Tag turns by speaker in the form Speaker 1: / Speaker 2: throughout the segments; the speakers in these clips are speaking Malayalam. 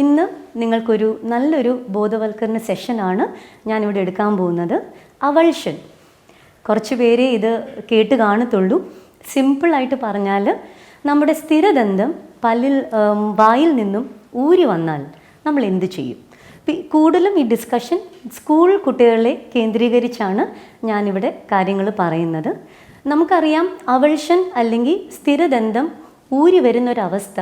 Speaker 1: ഇന്ന് നിങ്ങൾക്കൊരു നല്ലൊരു ബോധവൽക്കരണ സെഷനാണ് ഞാനിവിടെ എടുക്കാൻ പോകുന്നത്. അവൾഷൻ. കുറച്ച് പേരെ ഇത് കേട്ട് കാണത്തുള്ളൂ. സിമ്പിളായിട്ട് പറഞ്ഞാൽ നമ്മുടെ സ്ഥിരദന്തം വായിൽ നിന്നും ഊരി വന്നാൽ നമ്മൾ എന്ത് ചെയ്യും? കൂടുതലും ഈ ഡിസ്കഷൻ സ്കൂൾ കുട്ടികളെ കേന്ദ്രീകരിച്ചാണ് ഞാനിവിടെ കാര്യങ്ങൾ പറയുന്നത്. നമുക്കറിയാം, അവൾഷൻ അല്ലെങ്കിൽ സ്ഥിരദന്തം ഊരി വരുന്നൊരവസ്ഥ,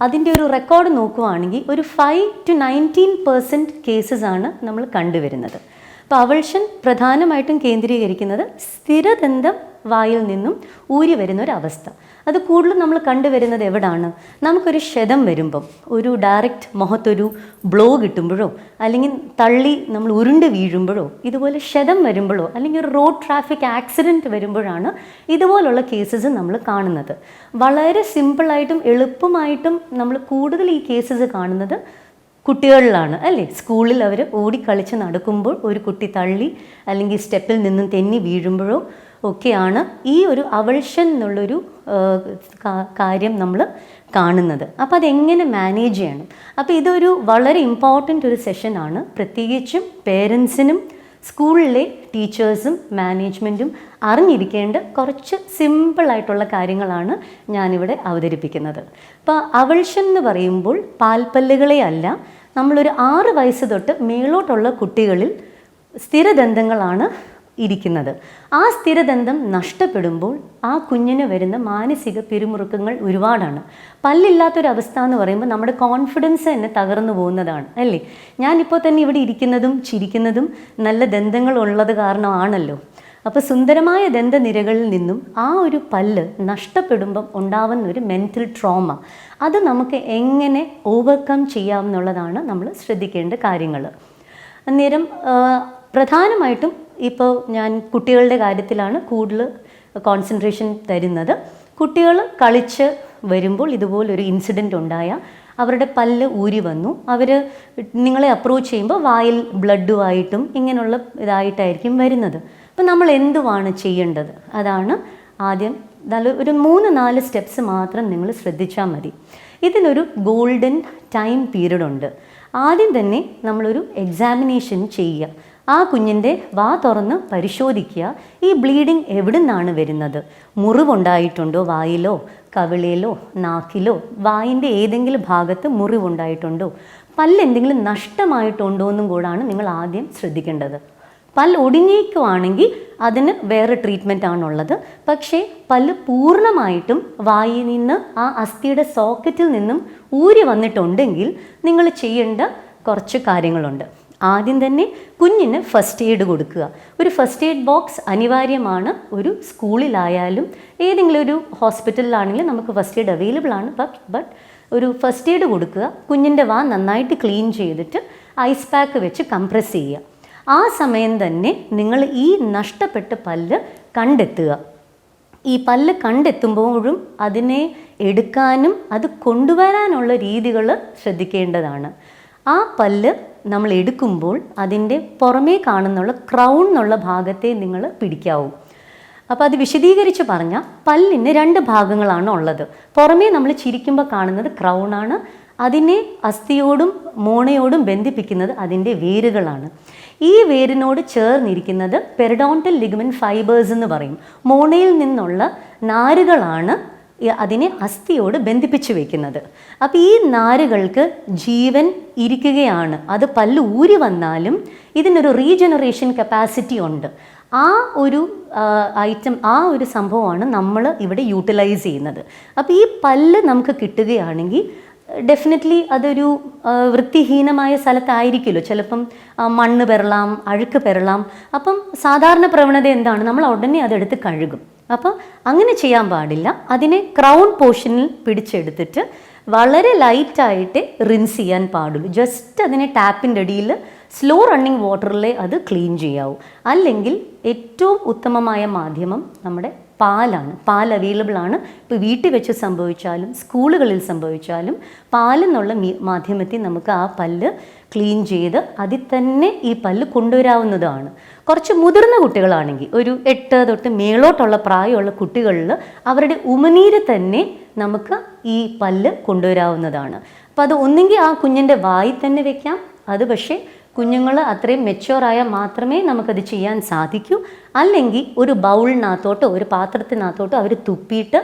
Speaker 1: അതിൻ്റെ ഒരു റെക്കോർഡ് നോക്കുകയാണെങ്കിൽ ഒരു 5 to 19% കേസസാണ് നമ്മൾ കണ്ടുവരുന്നത്. അപ്പോൾ അവൾഷൻ പ്രധാനമായിട്ടും കേന്ദ്രീകരിക്കുന്നത് സ്ഥിരദന്തം വായിൽ നിന്നും ഊരി വരുന്നൊരവസ്ഥ. അത് കൂടുതലും നമ്മൾ കണ്ടുവരുന്നത് എവിടാണ്? നമുക്കൊരു ക്ഷതം വരുമ്പം, ഒരു ഡയറക്റ്റ് മുഖത്തൊരു ബ്ലോ കിട്ടുമ്പോഴോ, അല്ലെങ്കിൽ തള്ളി നമ്മൾ ഉരുണ്ട് വീഴുമ്പോഴോ, ഇതുപോലെ ക്ഷതം വരുമ്പോഴോ, അല്ലെങ്കിൽ ഒരു റോഡ് ട്രാഫിക് ആക്സിഡൻറ്റ് വരുമ്പോഴാണ് ഇതുപോലുള്ള കേസസ് നമ്മൾ കാണുന്നത്. വളരെ സിമ്പിളായിട്ടും എളുപ്പമായിട്ടും നമ്മൾ കൂടുതൽ ഈ കേസസ് കാണുന്നത് കുട്ടികളിലാണ്, അല്ലേ? സ്കൂളിൽ അവർ ഓടിക്കളിച്ച് നടക്കുമ്പോൾ ഒരു കുട്ടി തള്ളി അല്ലെങ്കിൽ സ്റ്റെപ്പിൽ നിന്നും തെന്നി വീഴുമ്പോഴോ ഒക്കെയാണ് ഈ ഒരു അവൾഷൻ എന്നുള്ളൊരു കാര്യം നമ്മൾ കാണുന്നത്. അപ്പോൾ അതെങ്ങനെ മാനേജ് ചെയ്യണം? അപ്പോൾ ഇതൊരു വളരെ ഇമ്പോർട്ടൻ്റ് ഒരു സെഷനാണ്. പ്രത്യേകിച്ചും പേരൻസിനും സ്കൂളിലെ ടീച്ചേഴ്സും മാനേജ്മെൻറ്റും അറിഞ്ഞിരിക്കേണ്ട കുറച്ച് സിമ്പിളായിട്ടുള്ള കാര്യങ്ങളാണ് ഞാനിവിടെ അവതരിപ്പിക്കുന്നത്. അപ്പോൾ അവൾഷൻ എന്ന് പറയുമ്പോൾ പാൽപ്പല്ലുകളെ അല്ല, നമ്മളൊരു 6 വയസ്സ് തൊട്ട് മേലോട്ടുള്ള കുട്ടികളിൽ സ്ഥിരദന്തങ്ങളാണ് ഇരിക്കുന്നത്. ആ സ്ഥിരദന്തം നഷ്ടപ്പെടുമ്പോൾ ആ കുഞ്ഞിന് വരുന്ന മാനസിക പിരിമുറുക്കങ്ങൾ ഒരുപാടാണ്. പല്ലില്ലാത്തൊരവസ്ഥ എന്ന് പറയുമ്പോൾ നമ്മുടെ കോൺഫിഡൻസ് തന്നെ തകർന്നു പോകുന്നതാണ്, അല്ലേ? ഞാനിപ്പോൾ തന്നെ ഇവിടെ ഇരിക്കുന്നതും ചിരിക്കുന്നതും നല്ല ദന്തങ്ങൾ ഉള്ളത് കാരണമാണല്ലോ. അപ്പോൾ സുന്ദരമായ ദന്തനിരകളിൽ നിന്നും ആ ഒരു പല്ല് നഷ്ടപ്പെടുമ്പം ഉണ്ടാവുന്ന ഒരു മെൻ്റൽ ട്രോമ, അത് നമുക്ക് എങ്ങനെ ഓവർകം ചെയ്യാമെന്നുള്ളതാണ് നമ്മൾ ശ്രദ്ധിക്കേണ്ട കാര്യങ്ങൾ. അന്നേരം പ്രധാനമായിട്ടും ഇപ്പോൾ ഞാൻ കുട്ടികളുടെ കാര്യത്തിലാണ് കൂടുതൽ കോൺസെൻട്രേഷൻ തരുന്നത്. കുട്ടികൾ കളിച്ച് വരുമ്പോൾ ഇതുപോലൊരു ഇൻസിഡൻറ്റ് ഉണ്ടായാൽ അവരുടെ പല്ല് ഊരി വന്നു, അവർ നിങ്ങളെ അപ്രോച്ച് ചെയ്യുമ്പോൾ വായിൽ ബ്ലഡുമായിട്ടും ഇങ്ങനെയുള്ള ഇതായിട്ടായിരിക്കും വരുന്നത്. അപ്പം നമ്മൾ എന്തുവാണ് ചെയ്യേണ്ടത്? അതാണ് ആദ്യം ഒരു 3-4 സ്റ്റെപ്സ് മാത്രം നിങ്ങൾ ശ്രദ്ധിച്ചാൽ മതി. ഇതിനൊരു ഗോൾഡൻ ടൈം പീരീഡ് ഉണ്ട്. ആദ്യം തന്നെ നമ്മളൊരു എക്സാമിനേഷൻ ചെയ്യുക. ആ കുഞ്ഞിൻ്റെ വാ തുറന്ന് പരിശോധിക്കുക, ഈ ബ്ലീഡിങ് എവിടെ നിന്നാണ് വരുന്നത്? മുറിവുണ്ടായിട്ടുണ്ടോ? വായിലോ കവിളിലോ നാക്കിലോ വായിൻ്റെ ഏതെങ്കിലും ഭാഗത്ത് മുറിവുണ്ടായിട്ടുണ്ടോ? പല്ലെന്തെങ്കിലും നഷ്ടമായിട്ടുണ്ടോ എന്നും കൂടാണ് നിങ്ങൾ ആദ്യം ശ്രദ്ധിക്കേണ്ടത്. പല്ല് ഒടിഞ്ഞേക്കുവാണെങ്കിൽ അതിന് വേറെ ട്രീറ്റ്മെൻ്റ് ആണുള്ളത്. പക്ഷേ പല്ല് പൂർണ്ണമായിട്ടും വായിൽ നിന്ന് ആ അസ്ഥിയുടെ സോക്കറ്റിൽ നിന്നും ഊരി വന്നിട്ടുണ്ടെങ്കിൽ നിങ്ങൾ ചെയ്യേണ്ട കുറച്ച് കാര്യങ്ങളുണ്ട്. ആദ്യം തന്നെ കുഞ്ഞിന് ഫസ്റ്റ് എയ്ഡ് കൊടുക്കുക. ഒരു ഫസ്റ്റ് എയ്ഡ് ബോക്സ് അനിവാര്യമാണ്. ഒരു സ്കൂളിലായാലും ഏതെങ്കിലും ഒരു ഹോസ്പിറ്റലിലാണെങ്കിലും നമുക്ക് ഫസ്റ്റ് എയ്ഡ് അവൈലബിൾ ആണ്. ബട്ട് ഒരു ഫസ്റ്റ് എയ്ഡ് കൊടുക്കുക. കുഞ്ഞിൻ്റെ വാ നന്നായിട്ട് ക്ലീൻ ചെയ്തിട്ട് ഐസ് പാക്ക് വെച്ച് കംപ്രസ് ചെയ്യുക. ആ സമയം തന്നെ നിങ്ങൾ ഈ നഷ്ടപ്പെട്ട പല്ല് കണ്ടെത്തുക. ഈ പല്ല് കണ്ടെത്തുമ്പോഴും അതിനെ എടുക്കാനും അത് കൊണ്ടുവരാനുള്ള രീതികൾ ശ്രദ്ധിക്കേണ്ടതാണ്. ആ പല്ല് നമ്മൾ എടുക്കുമ്പോൾ അതിൻ്റെ പുറമേ കാണുന്നുള്ള ക്രൗൺ എന്നുള്ള ഭാഗത്തെ നിങ്ങൾ പിടിക്കാവൂ. അപ്പോൾ അത് വിശദീകരിച്ച് പറഞ്ഞാൽ പല്ലിന് 2 ഭാഗങ്ങളാണ് ഉള്ളത്. പുറമേ നമ്മൾ ചിരിക്കുമ്പോൾ കാണുന്നത് ക്രൗണാണ്. അതിനെ അസ്ഥിയോടും മോണയോടും ബന്ധിപ്പിക്കുന്നത് അതിൻ്റെ വേരുകളാണ്. ഈ വേരിനോട് ചേർന്നിരിക്കുന്നത് പെരിഡോണ്ടൽ ലിഗമെന്റ് ഫൈബേഴ്സ് എന്ന് പറയും. മോണയിൽ നിന്നുള്ള നാരുകളാണ് അതിനെ അസ്ഥിയോട് ബന്ധിപ്പിച്ച് വെക്കുന്നത്. അപ്പോൾ ഈ നാരുകൾക്ക് ജീവൻ ഇരിക്കുകയാണ്. അത് പല്ല് ഊരി വന്നാലും ഇതിനൊരു റീജനറേഷൻ കപ്പാസിറ്റി ഉണ്ട്. ആ ഒരു ആ ഒരു സംഭവമാണ് നമ്മൾ ഇവിടെ യൂട്ടിലൈസ് ചെയ്യുന്നത്. അപ്പോൾ ഈ പല്ല് നമുക്ക് കിട്ടുകയാണെങ്കിൽ ഡെഫിനറ്റ്ലി അതൊരു വൃത്തിഹീനമായ സ്ഥലത്തായിരിക്കുമല്ലോ. ചിലപ്പം മണ്ണ് പെരളാം, അഴുക്ക് പെരളാം. അപ്പം സാധാരണ പ്രവണത എന്താണ്? നമ്മൾ ഉടനെ അതെടുത്ത് കഴുകും. അപ്പം അങ്ങനെ ചെയ്യാൻ പാടില്ല. അതിനെ ക്രൗൺ പോർഷനിൽ പിടിച്ചെടുത്തിട്ട് വളരെ ലൈറ്റായിട്ട് റിൻസ് ചെയ്യാൻ പാടുള്ളൂ. ജസ്റ്റ് അതിനെ ടാപ്പിൻ്റെ അടിയിൽ സ്ലോ റണ്ണിങ് വാട്ടറിലെ അത് ക്ലീൻ ചെയ്യാവൂ. അല്ലെങ്കിൽ ഏറ്റവും ഉത്തമമായ മാധ്യമം നമ്മുടെ പാലാണ്. പാൽ അവൈലബിൾ ആണ്. ഇപ്പോൾ വീട്ടിൽ വെച്ച് സംഭവിച്ചാലും സ്കൂളുകളിൽ സംഭവിച്ചാലും പാലെന്നുള്ള മാധ്യമത്തിൽ നമുക്ക് ആ പല്ല് ക്ലീൻ ചെയ്ത് അതിൽ തന്നെ ഈ പല്ല് കൊണ്ടുവരാവുന്നതാണ്. കുറച്ച് മുതിർന്ന കുട്ടികളാണെങ്കിൽ ഒരു 8 തൊട്ട് മേളോട്ടുള്ള പ്രായമുള്ള കുട്ടികളിൽ അവരുടെ ഉമിനീര് തന്നെ നമുക്ക് ഈ പല്ല് കൊണ്ടുവരാവുന്നതാണ്. അപ്പോൾ അത് ഒന്നെങ്കിൽ ആ കുഞ്ഞിൻ്റെ വായിൽ തന്നെ വെക്കാം. അത് പക്ഷേ കുഞ്ഞുങ്ങൾ അത്രയും മെച്യൂറായാൽ മാത്രമേ നമുക്കത് ചെയ്യാൻ സാധിക്കൂ. അല്ലെങ്കിൽ ഒരു ബൗളിനകത്തോട്ടോ ഒരു പാത്രത്തിനകത്തോട്ടോ അവർ തുപ്പിയിട്ട്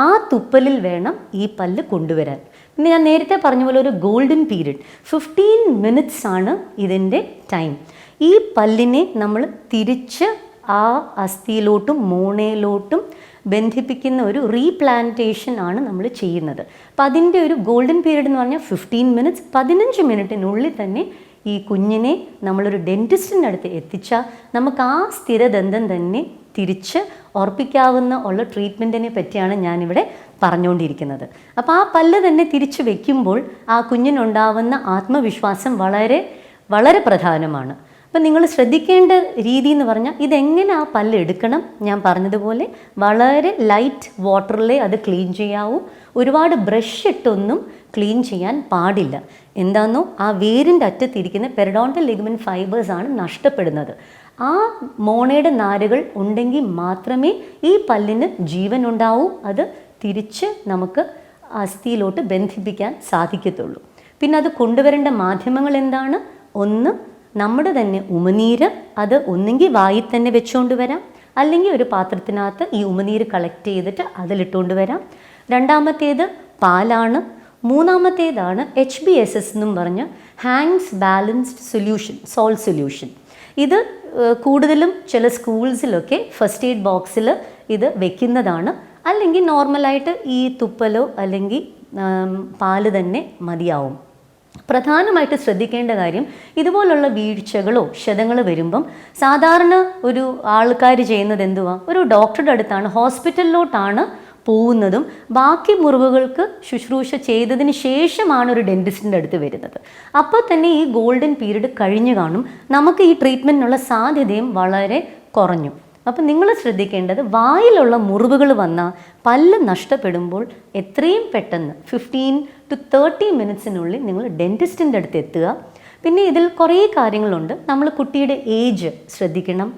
Speaker 1: ആ തുപ്പലിൽ വേണം ഈ പല്ല് കൊണ്ടുവരാൻ. പിന്നെ ഞാൻ നേരത്തെ പറഞ്ഞ പോലെ ഒരു ഗോൾഡൻ പീരീഡ് 15 മിനിറ്റ്സ് ആണ് ഇതിൻ്റെ ടൈം. ഈ പല്ലിനെ നമ്മൾ തിരിച്ച് ആ അസ്ഥിയിലോട്ടും മോണയിലോട്ടും ബന്ധിപ്പിക്കുന്ന ഒരു റീപ്ലാന്റേഷൻ ആണ് നമ്മൾ ചെയ്യുന്നത്. അപ്പം അതിൻ്റെ ഒരു ഗോൾഡൻ പീരീഡ് എന്ന് പറഞ്ഞാൽ 15 മിനിറ്റ്സ്. 15 മിനിറ്റിനുള്ളിൽ തന്നെ ഈ കുഞ്ഞിനെ നമ്മളൊരു ഡെൻറ്റിസ്റ്റിൻ്റെ അടുത്ത് എത്തിച്ചാൽ നമുക്ക് ആ സ്ഥിരദന്തം തന്നെ തിരിച്ച് ഉറപ്പിക്കാവുന്ന ഉള്ള ട്രീറ്റ്മെൻറ്റിനെ പറ്റിയാണ് ഞാനിവിടെ പറഞ്ഞുകൊണ്ടിരിക്കുന്നത്. അപ്പോൾ ആ പല്ല് തന്നെ തിരിച്ച് വയ്ക്കുമ്പോൾ ആ കുഞ്ഞിനുണ്ടാവുന്ന ആത്മവിശ്വാസം വളരെ വളരെ പ്രധാനമാണ്. അപ്പം നിങ്ങൾ ശ്രദ്ധിക്കേണ്ട രീതി എന്ന് പറഞ്ഞാൽ ഇതെങ്ങനെ ആ പല്ല് എടുക്കണം. ഞാൻ പറഞ്ഞതുപോലെ വളരെ ലൈറ്റ് വാട്ടറിലേ അത് ക്ലീൻ ചെയ്യാവൂ. ഒരുപാട് ബ്രഷ് ഇട്ടൊന്നും ക്ലീൻ ചെയ്യാൻ പാടില്ല. എന്താണെന്നോ ആ വേരിൻ്റെ അറ്റത്തിരിക്കുന്ന പെരിഡോണ്ടൽ ലിഗമെന്റ് ഫൈബേഴ്സ് ആണ് നഷ്ടപ്പെടുന്നത്. ആ മോണയുടെ നാരുകൾ ഉണ്ടെങ്കിൽ മാത്രമേ ഈ പല്ലിന് ജീവൻ ഉണ്ടാവൂ. അത് തിരിച്ച് നമുക്ക് അസ്ഥിയിലോട്ട് ബന്ധിപ്പിക്കാൻ സാധിക്കത്തുള്ളൂ. പിന്നെ അത് കൊണ്ടുവരേണ്ട മാധ്യമങ്ങൾ എന്താണ്? ഒന്ന്, നമ്മുടെ തന്നെ ഉമിനീര്. അത് ഒന്നെങ്കിൽ വായിൽ തന്നെ വെച്ചുകൊണ്ട് വരാം, അല്ലെങ്കിൽ ഒരു പാത്രത്തിനകത്ത് ഈ ഉമിനീര് കളക്ട് ചെയ്തിട്ട് അതിലിട്ടുകൊണ്ട് വരാം. രണ്ടാമത്തേത് പാലാണ്. മൂന്നാമത്തേതാണ് HBSS എന്നും പറഞ്ഞ് Hanks balanced solution, salt solution. ഇത് കൂടുതലും ചില സ്കൂൾസിലൊക്കെ ഫസ്റ്റ് എയ്ഡ് ബോക്സിൽ ഇത് വെക്കുന്നതാണ്. അല്ലെങ്കിൽ നോർമലായിട്ട് ഈ തുപ്പലോ അല്ലെങ്കിൽ പാല് തന്നെ മതിയാവും. പ്രധാനമായിട്ട് ശ്രദ്ധിക്കേണ്ട കാര്യം, ഇതുപോലുള്ള വീഴ്ചകളോ ക്ഷതങ്ങളോ വരുമ്പം സാധാരണ ഒരു ആൾക്കാർ ചെയ്യുന്നത് എന്തുവാ, ഒരു ഡോക്ടറുടെ അടുത്താണ്, ഹോസ്പിറ്റലിലോട്ടാണ് പോകുന്നതും ബാക്കി മുറിവുകൾക്ക് ശുശ്രൂഷ ചെയ്തതിന് ശേഷമാണ് ഒരു ഡെൻറ്റിസ്റ്റിൻ്റെ അടുത്ത് വരുന്നത്. അപ്പോൾ തന്നെ ഈ ഗോൾഡൻ പീരീഡ് കഴിഞ്ഞു കാണും. നമുക്ക് ഈ ട്രീറ്റ്മെൻറ്റിനുള്ള സാധ്യതയും വളരെ കുറഞ്ഞു. അപ്പം നിങ്ങൾ ശ്രദ്ധിക്കേണ്ടത്, വായിലുള്ള മുറിവുകൾ വന്നാൽ പല്ല് നഷ്ടപ്പെടുമ്പോൾ എത്രയും പെട്ടെന്ന് 15 to 30 മിനിറ്റ്സിനുള്ളിൽ നിങ്ങൾ ഡെൻറ്റിസ്റ്റിൻ്റെ അടുത്ത് എത്തുക. പിന്നെ ഇതിൽ കുറേ കാര്യങ്ങളുണ്ട്. നമ്മൾ കുട്ടിയുടെ ഏജ് ശ്രദ്ധിക്കണം.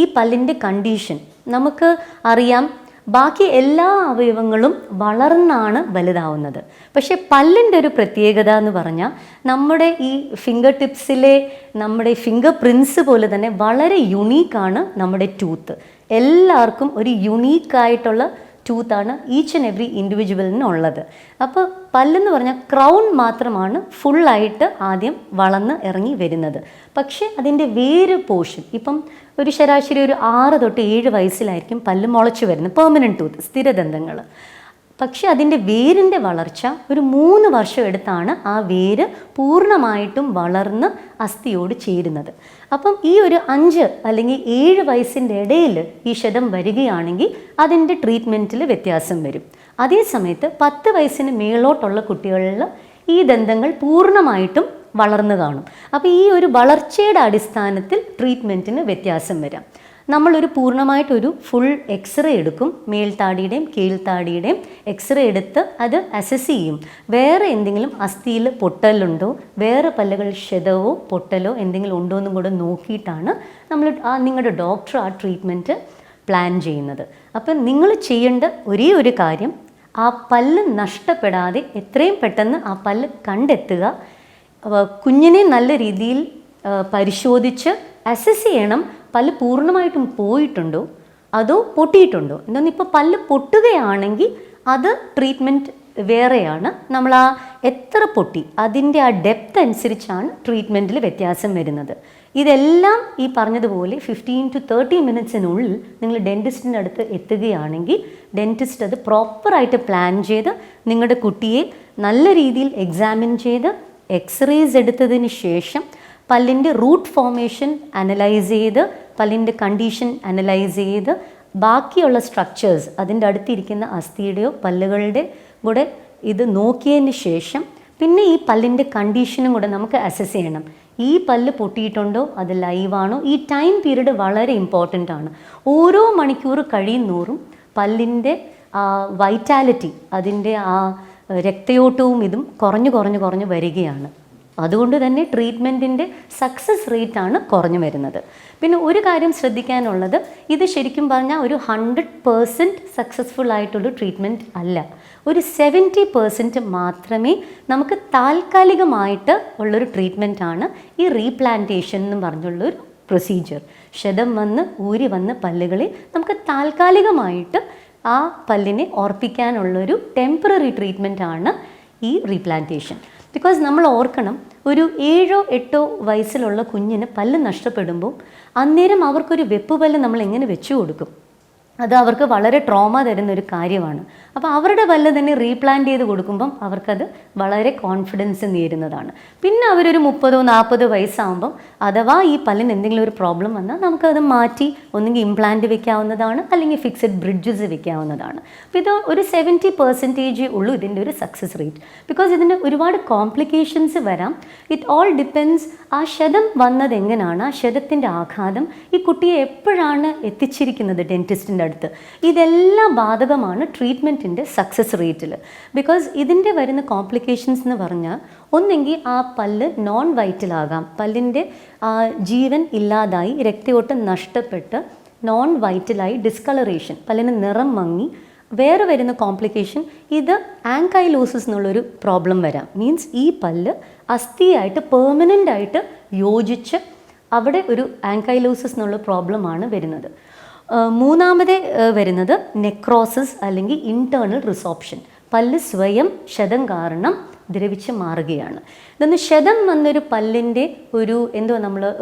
Speaker 1: ഈ പല്ലിൻ്റെ കണ്ടീഷൻ നമുക്ക് അറിയാം. ബാക്കി എല്ലാ അവയവങ്ങളും വളർന്നാണ് വലുതാവുന്നത്. പക്ഷേ പല്ലിൻ്റെ ഒരു പ്രത്യേകത എന്ന് പറഞ്ഞാൽ നമ്മുടെ ഈ ഫിംഗർ ടിപ്സിലെ നമ്മുടെ ഫിംഗർ പ്രിൻസ് പോലെ തന്നെ വളരെ യുണീക്കാണ് നമ്മുടെ ടൂത്ത്. എല്ലാവർക്കും ഒരു യുണീക്കായിട്ടുള്ള ടൂത്താണ് ഈച്ച് ആൻഡ് എവറി ഇൻഡിവിജ്വലിനുള്ളത്. അപ്പോൾ പല്ലെന്ന് പറഞ്ഞാൽ ക്രൗൺ മാത്രമാണ് ഫുള്ളായിട്ട് ആദ്യം വളർന്ന് ഇറങ്ങി വരുന്നത്. പക്ഷേ അതിൻ്റെ വേര് പോർഷൻ ഇപ്പം ഒരു ശരാശരി ഒരു 6 തൊട്ട് 7 വയസ്സിലായിരിക്കും പല്ല് മുളച്ചു വരുന്നത്, പെർമനൻറ്റ് ടൂത്ത്, സ്ഥിരദന്തങ്ങൾ. പക്ഷേ അതിൻ്റെ വേരിൻ്റെ വളർച്ച ഒരു 3 വർഷം എടുത്താണ് ആ വേര് പൂർണ്ണമായിട്ടും വളർന്ന് അസ്ഥിയോട് ചേരുന്നത്. അപ്പം ഈ ഒരു 5 അല്ലെങ്കിൽ 7 വയസ്സിൻ്റെ ഇടയിൽ ഈ ക്ഷതം വരികയാണെങ്കിൽ അതിൻ്റെ ട്രീറ്റ്മെൻറ്റിൽ വ്യത്യാസം വരും. അതേസമയത്ത് 10 വയസ്സിന് മേളോട്ടുള്ള കുട്ടികളിൽ ഈ ദന്തങ്ങൾ പൂർണ്ണമായിട്ടും വളർന്നു കാണും. അപ്പോൾ ഈ ഒരു വളർച്ചയുടെ അടിസ്ഥാനത്തിൽ ട്രീറ്റ്മെൻറ്റിന് വ്യത്യാസം വരാം. നമ്മളൊരു പൂർണ്ണമായിട്ടൊരു ഫുൾ എക്സ്റേ എടുക്കും, മേൽത്താടിയുടെയും കീഴ്ത്താടിയുടെയും എക്സ്റേ എടുത്ത് അത് അസസ് ചെയ്യും. വേറെ എന്തെങ്കിലും അസ്ഥിയിൽ പൊട്ടലുണ്ടോ, വേറെ പല്ലുകൾ ക്ഷതവോ പൊട്ടലോ എന്തെങ്കിലും ഉണ്ടോ എന്നും കൂടെ നോക്കിയിട്ടാണ് നമ്മൾ നിങ്ങളുടെ ഡോക്ടർ ആ ട്രീറ്റ്മെൻറ്റ് പ്ലാൻ ചെയ്യുന്നത്. അപ്പം നിങ്ങൾ ചെയ്യേണ്ട ഒരേ ഒരു കാര്യം, ആ പല്ല് നഷ്ടപ്പെടാതെ എത്രയും പെട്ടെന്ന് ആ പല്ല് കണ്ടെത്തുക. കുഞ്ഞിനെ നല്ല രീതിയിൽ പരിശോധിച്ച് അസസ് ചെയ്യണം, പല്ല് പൂർണ്ണമായിട്ടും പോയിട്ടുണ്ടോ അതോ പൊട്ടിയിട്ടുണ്ടോ. ഇപ്പോൾ പല്ല് പൊട്ടുകയാണെങ്കിൽ അത് ട്രീറ്റ്മെൻറ്റ് വേറെയാണ്. നമ്മൾ ആ എത്ര പൊട്ടി അതിൻ്റെ ആ ഡെപ്ത് അനുസരിച്ചാണ് ട്രീറ്റ്മെൻറ്റിൽ വ്യത്യാസം വരുന്നത്. ഇതെല്ലാം ഈ പറഞ്ഞതുപോലെ 15 to 30 മിനിറ്റ്സിനുള്ളിൽ നിങ്ങൾ ഡെൻറ്റിസ്റ്റിൻ്റെ അടുത്ത് എത്തുകയാണെങ്കിൽ ഡെൻറ്റിസ്റ്റ് അത് പ്രോപ്പറായിട്ട് പ്ലാൻ ചെയ്ത് നിങ്ങളുടെ കുട്ടിയെ നല്ല രീതിയിൽ എക്സാമിൻ ചെയ്ത് എക്സ്റേസ് എടുത്തതിന് ശേഷം പല്ലിൻ്റെ റൂട്ട് ഫോർമേഷൻ അനലൈസ് ചെയ്ത് പല്ലിൻ്റെ കണ്ടീഷൻ അനലൈസ് ചെയ്ത് ബാക്കിയുള്ള സ്ട്രക്ചേഴ്സ് അതിൻ്റെ അടുത്തിരിക്കുന്ന അസ്ഥിയുടെയോ പല്ലുകളുടെ കൂടെ ഇത് നോക്കിയതിന് ശേഷം പിന്നെ ഈ പല്ലിൻ്റെ കണ്ടീഷനും കൂടെ നമുക്ക് അസസ് ചെയ്യണം. ഈ പല്ല് പൊട്ടിയിട്ടുണ്ടോ, അത് ലൈവാണോ. ഈ ടൈം പീരീഡ് വളരെ ഇമ്പോർട്ടൻ്റ് ആണ്. ഓരോ മണിക്കൂർ കഴിയുന്നോറും പല്ലിൻ്റെ വൈറ്റാലിറ്റി, അതിൻ്റെ ആ രക്തയോട്ടവും ഇതും കുറഞ്ഞു വരികയാണ്. അതുകൊണ്ട് തന്നെ ട്രീറ്റ്മെൻറ്റിൻ്റെ സക്സസ് റേറ്റാണ് കുറഞ്ഞു വരുന്നത്. പിന്നെ ഒരു കാര്യം ശ്രദ്ധിക്കാനുള്ളത്, ഇത് ശരിക്കും പറഞ്ഞാൽ ഒരു 100% സക്സസ്ഫുൾ ആയിട്ടൊരു ട്രീറ്റ്മെൻറ്റ് അല്ല. ഒരു 70% മാത്രമേ നമുക്ക് താൽക്കാലികമായിട്ട് ഉള്ളൊരു ട്രീറ്റ്മെൻറ്റാണ് ഈ റീപ്ലാന്റേഷൻ എന്ന് പറഞ്ഞുള്ളൊരു പ്രൊസീജിയർ. ക്ഷതം ഊരി വന്ന് പല്ലുകളിൽ നമുക്ക് താൽക്കാലികമായിട്ട് ആ പല്ലിനെ ഓർപ്പിക്കാനുള്ളൊരു ടെമ്പററി ട്രീറ്റ്മെൻറ്റാണ് ഈ റീപ്ലാന്റേഷൻ. ബിക്കോസ് നമ്മൾ ഓർക്കണം, ഒരു 7-8 വയസ്സിലുള്ള കുഞ്ഞിന് പല്ല് നഷ്ടപ്പെടുമ്പോൾ അന്നേരം അവർക്കൊരു വെപ്പ് പല്ല് നമ്മൾ എങ്ങനെ വെച്ചു കൊടുക്കും? അത് അവർക്ക് വളരെ ട്രോമ തരുന്നൊരു കാര്യമാണ്. അപ്പോൾ അവരുടെ പല്ല് തന്നെ റീപ്ലാന്റ് ചെയ്ത് കൊടുക്കുമ്പം അവർക്കത് വളരെ കോൺഫിഡൻസ് നേരുന്നതാണ്. പിന്നെ അവരൊരു 30-40 വയസ്സാകുമ്പം അഥവാ ഈ പല്ലിന് എന്തെങ്കിലും ഒരു പ്രോബ്ലം വന്നാൽ നമുക്കത് മാറ്റി ഒന്നുകിൽ ഇംപ്ലാന്റ് വെക്കാവുന്നതാണ്, അല്ലെങ്കിൽ ഫിക്സഡ് ബ്രിഡ്ജസ് വെക്കാവുന്നതാണ്. അപ്പോൾ ഇത് ഒരു 70% ഉള്ളൂ ഇതിൻ്റെ ഒരു സക്സസ് റേറ്റ്. ബിക്കോസ് ഇതിന് ഒരുപാട് കോംപ്ലിക്കേഷൻസ് വരാം. ഇറ്റ് ഓൾ ഡിപ്പെൻസ് ആ ക്ഷതം വന്നത് എങ്ങനെയാണ്, ആ ക്ഷതത്തിൻ്റെ ആഘാതം ഈ കുട്ടിയെ എപ്പോഴാണ് എത്തിച്ചിരിക്കുന്നത് ഡെൻറ്റിസ്റ്റിൻ്റെ അടുത്ത്. ഇതെല്ലാം ബാധകമാണ് ട്രീറ്റ്മെൻറ്റിൻ്റെ സക്സസ് റേറ്റിൽ. ബിക്കോസ് ഇതിൻ്റെ വരുന്ന കോംപ്ലിക്കേഷൻസ് എന്ന് പറഞ്ഞാൽ, ഒന്നെങ്കിൽ ആ പല്ല് നോൺ വൈറ്റലാകാം, പല്ലിൻ്റെ ജീവൻ ഇല്ലാതായി രക്തയോട്ടം നഷ്ടപ്പെട്ട് നോൺ വൈറ്റലായി ഡിസ്കളറേഷൻ, പല്ലിന് നിറം മങ്ങി. വേറെ വരുന്ന കോംപ്ലിക്കേഷൻ, ഇത് ആങ്കൈലോസിസ് എന്നുള്ളൊരു പ്രോബ്ലം വരാം. മീൻസ് ഈ പല്ല് അസ്ഥിയായിട്ട് പെർമനൻ്റ് ആയിട്ട് യോജിച്ച് അവിടെ ഒരു ആങ്കൈലോസിസ് എന്നുള്ള പ്രോബ്ലമാണ് വരുന്നത്. മൂന്നാമത് വരുന്നത് നെക്രോസിസ് അല്ലെങ്കിൽ ഇൻറ്റേർണൽ റിസോപ്ഷൻ. പല്ല് സ്വയം ക്ഷതം കാരണം ദ്രവിച്ച് മാറുകയാണ്. ഇതൊന്ന് ക്ഷതം വന്നൊരു പല്ലിൻ്റെ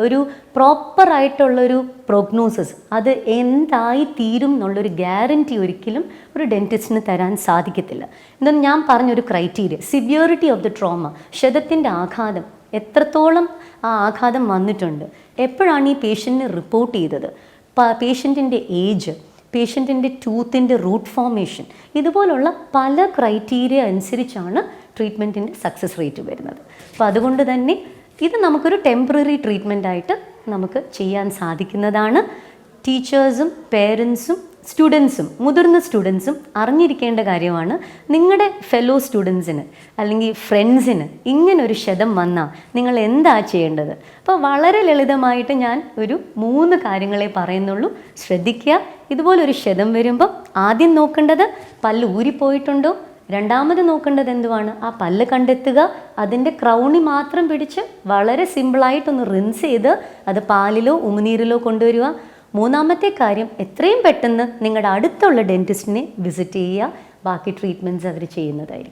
Speaker 1: ഒരു പ്രോപ്പറായിട്ടുള്ളൊരു പ്രോഗ്നോസിസ്, അത് എന്തായി തീരും എന്നുള്ളൊരു ഗ്യാരൻറ്റി ഒരിക്കലും ഒരു ഡെൻറ്റിസ്റ്റിന് തരാൻ സാധിക്കത്തില്ല. ഇതൊന്നും ഞാൻ പറഞ്ഞൊരു criteria, severity of the trauma, ക്ഷതത്തിൻ്റെ ആഘാതം എത്രത്തോളം ആ ആഘാതം വന്നിട്ടുണ്ട്, എപ്പോഴാണ് ഈ പേഷ്യൻറ്റിനെ റിപ്പോർട്ട് ചെയ്തത്, പേഷ്യൻറ്റിൻ്റെ ഏജ്, പേഷ്യൻറ്റിൻ്റെ ടൂത്തിൻ്റെ റൂട്ട് ഫോർമേഷൻ, ഇതുപോലുള്ള പല ക്രൈറ്റീരിയ അനുസരിച്ചാണ് ട്രീറ്റ്മെൻറ്റിൻ്റെ സക്സസ് റേറ്റ് വരുന്നത്. അപ്പോൾ അതുകൊണ്ട് തന്നെ ഇത് നമുക്കൊരു ടെമ്പററി ട്രീറ്റ്മെൻറ്റായിട്ട് നമുക്ക് ചെയ്യാൻ സാധിക്കുന്നതാണ്. ടീച്ചേഴ്സും പേരൻസും സ്റ്റുഡൻസും മുതിർന്ന സ്റ്റുഡൻസും അറിഞ്ഞിരിക്കേണ്ട കാര്യമാണ്, നിങ്ങളുടെ ഫെലോ സ്റ്റുഡൻസിന് അല്ലെങ്കിൽ ഫ്രണ്ട്സിന് ഇങ്ങനൊരു ക്ഷതം വന്നാൽ നിങ്ങൾ എന്താ ചെയ്യേണ്ടത്? അപ്പോൾ വളരെ ലളിതമായിട്ട് ഞാൻ ഒരു 3 കാര്യങ്ങളെ പറയുന്നുള്ളൂ. ശ്രദ്ധിക്കുക, ഇതുപോലൊരു ക്ഷതം വരുമ്പം ആദ്യം നോക്കേണ്ടത് പല്ല് ഊരിപ്പോയിട്ടുണ്ടോ, രണ്ടാമത് നോക്കേണ്ടത് എന്തുവാണ്, ആ പല്ല് കണ്ടെത്തുക, അതിൻ്റെ ക്രൗണി മാത്രം പിടിച്ച് വളരെ സിമ്പിളായിട്ടൊന്ന് റിൻസ് ചെയ്ത് അത് പാലിലോ ഉമിനീരിലോ കൊണ്ടുവരിക. മൂന്നാമത്തെ കാര്യം, എത്രയും പെട്ടെന്ന് നിങ്ങളുടെ അടുത്തുള്ള ഡെൻറ്റിസ്റ്റിനെ വിസിറ്റ് ചെയ്യുക. ബാക്കി ട്രീറ്റ്മെൻറ്റ്സ് അവർ ചെയ്യുന്നതായിരിക്കും.